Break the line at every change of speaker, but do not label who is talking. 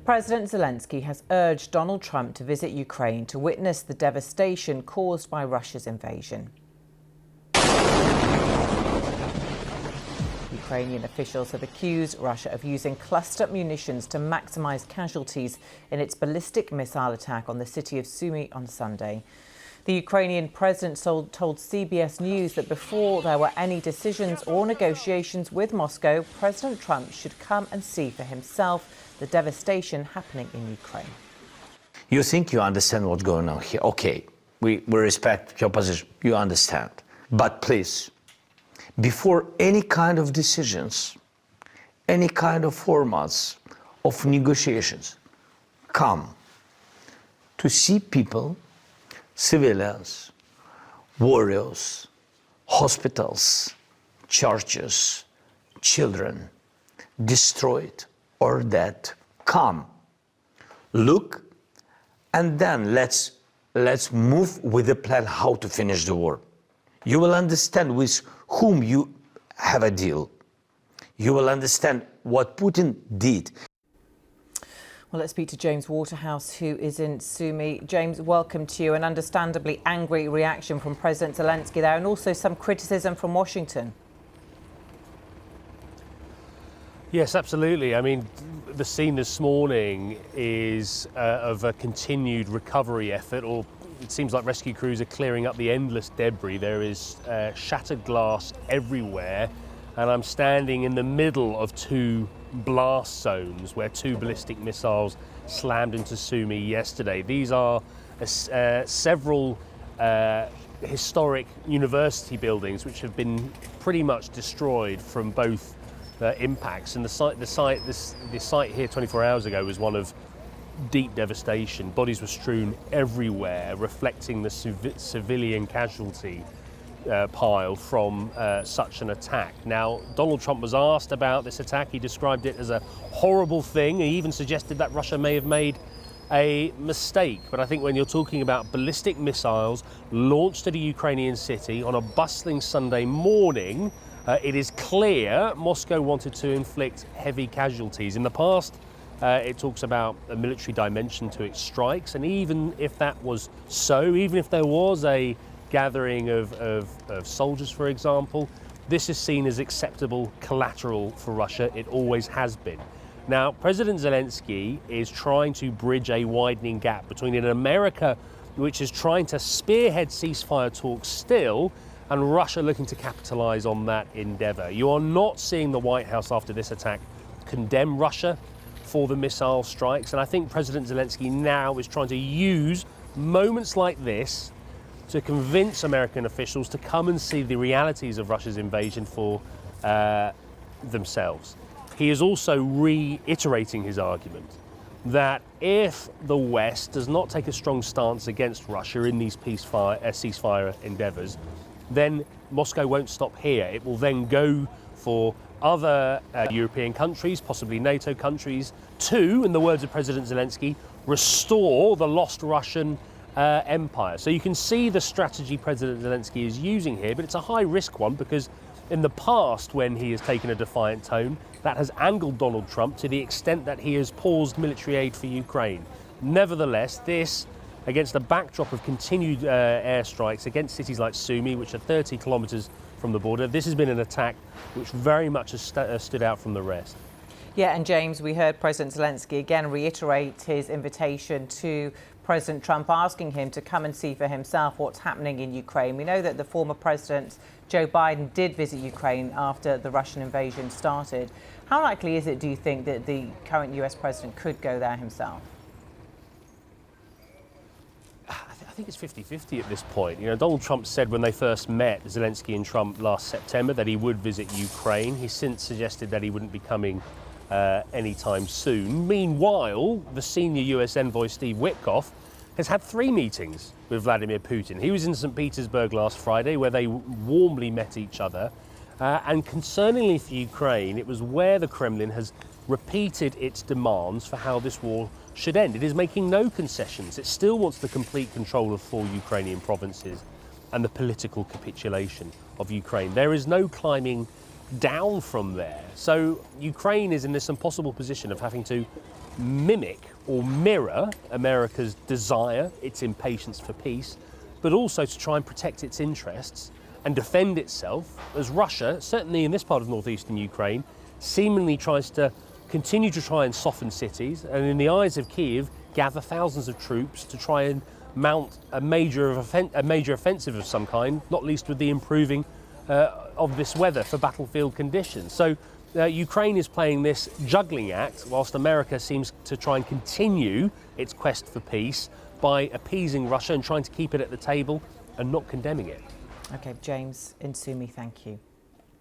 President Zelensky has urged Donald Trump to visit Ukraine to witness the devastation caused by Russia's invasion. Ukrainian officials have accused Russia of using cluster munitions to maximize casualties in its ballistic missile attack on the city of Sumy on Sunday. The Ukrainian president told CBS News that before there were any decisions or negotiations with Moscow, President Trump should come and see for himself the devastation happening in Ukraine.
You think you understand what's going on here? Okay, we respect your position. You understand. But please, before any kind of decisions, any kind of formats of negotiations, come to see people, civilians, warriors, hospitals, churches, children, destroyed or dead. Come, look, and then let's move with a plan how to finish the war. You will understand with whom you have a deal. You will understand what Putin did.
Well, let's speak to James Waterhouse, who is in Sumy. James, welcome to you. An understandably angry reaction from President Zelensky there, and also some criticism from Washington.
Yes, absolutely. I mean, the scene this morning is of a continued recovery effort, or it seems like rescue crews are clearing up the endless debris. There is shattered glass everywhere, and I'm standing in the middle of two blast zones where two ballistic missiles slammed into Sumy yesterday. These are several historic university buildings which have been pretty much destroyed from both impacts. And the site here 24 hours ago was one of deep devastation. Bodies were strewn everywhere, reflecting the civilian casualty pile from such an attack. Now, Donald Trump was asked about this attack. He described it as a horrible thing. He even suggested that Russia may have made a mistake. But I think when you're talking about ballistic missiles launched at a Ukrainian city on a bustling Sunday morning, it is clear Moscow wanted to inflict heavy casualties. In the past, it talks about a military dimension to its strikes. And even if that was so, even if there was a gathering of soldiers, for example, this is seen as acceptable collateral for Russia. It always has been. Now, President Zelensky is trying to bridge a widening gap between an America which is trying to spearhead ceasefire talks still, and Russia looking to capitalize on that endeavor. You are not seeing the White House after this attack condemn Russia for the missile strikes, and I think President Zelensky now is trying to use moments like this to convince American officials to come and see the realities of Russia's invasion for themselves. He is also reiterating his argument that if the West does not take a strong stance against Russia in these ceasefire endeavors, then Moscow won't stop here. It will then go for other European countries, possibly NATO countries, to, in the words of President Zelensky, restore the lost Russian empire. So you can see the strategy President Zelensky is using here, but it's a high-risk one because in the past, when he has taken a defiant tone, that has angered Donald Trump to the extent that he has paused military aid for Ukraine. Nevertheless, this, against a backdrop of continued airstrikes against cities like Sumy, which are 30 kilometers from the border, this has been an attack which very much has stood out from the rest.
Yeah, and James, we heard President Zelensky again reiterate his invitation to President Trump, asking him to come and see for himself what's happening in Ukraine. We know that the former president, Joe Biden, did visit Ukraine after the Russian invasion started. How likely is it, do you think, that the current US president could go there himself?
I think it's 50-50 at this point. You know, Donald Trump said when they first met, Zelensky and Trump, last September, that he would visit Ukraine. He's since suggested that he wouldn't be coming anytime soon. Meanwhile, the senior US envoy Steve Witkoff has had 3 meetings with Vladimir Putin. He was in St. Petersburg last Friday, where they warmly met each other. And concerningly for Ukraine, it was where the Kremlin has repeated its demands for how this war should end. It is making no concessions. It still wants the complete control of 4 Ukrainian provinces and the political capitulation of Ukraine. There is no climbing down from there. So Ukraine is in this impossible position of having to mimic or mirror America's desire, its impatience for peace, but also to try and protect its interests and defend itself as Russia, certainly in this part of northeastern Ukraine, seemingly tries to continue to try and soften cities and, in the eyes of Kyiv, gather thousands of troops to try and mount a major offensive of some kind, not least with the improving of this weather for battlefield conditions. So Ukraine is playing this juggling act whilst America seems to try and continue its quest for peace by appeasing Russia and trying to keep it at the table and not condemning it.
OK, James in Sumy, thank you.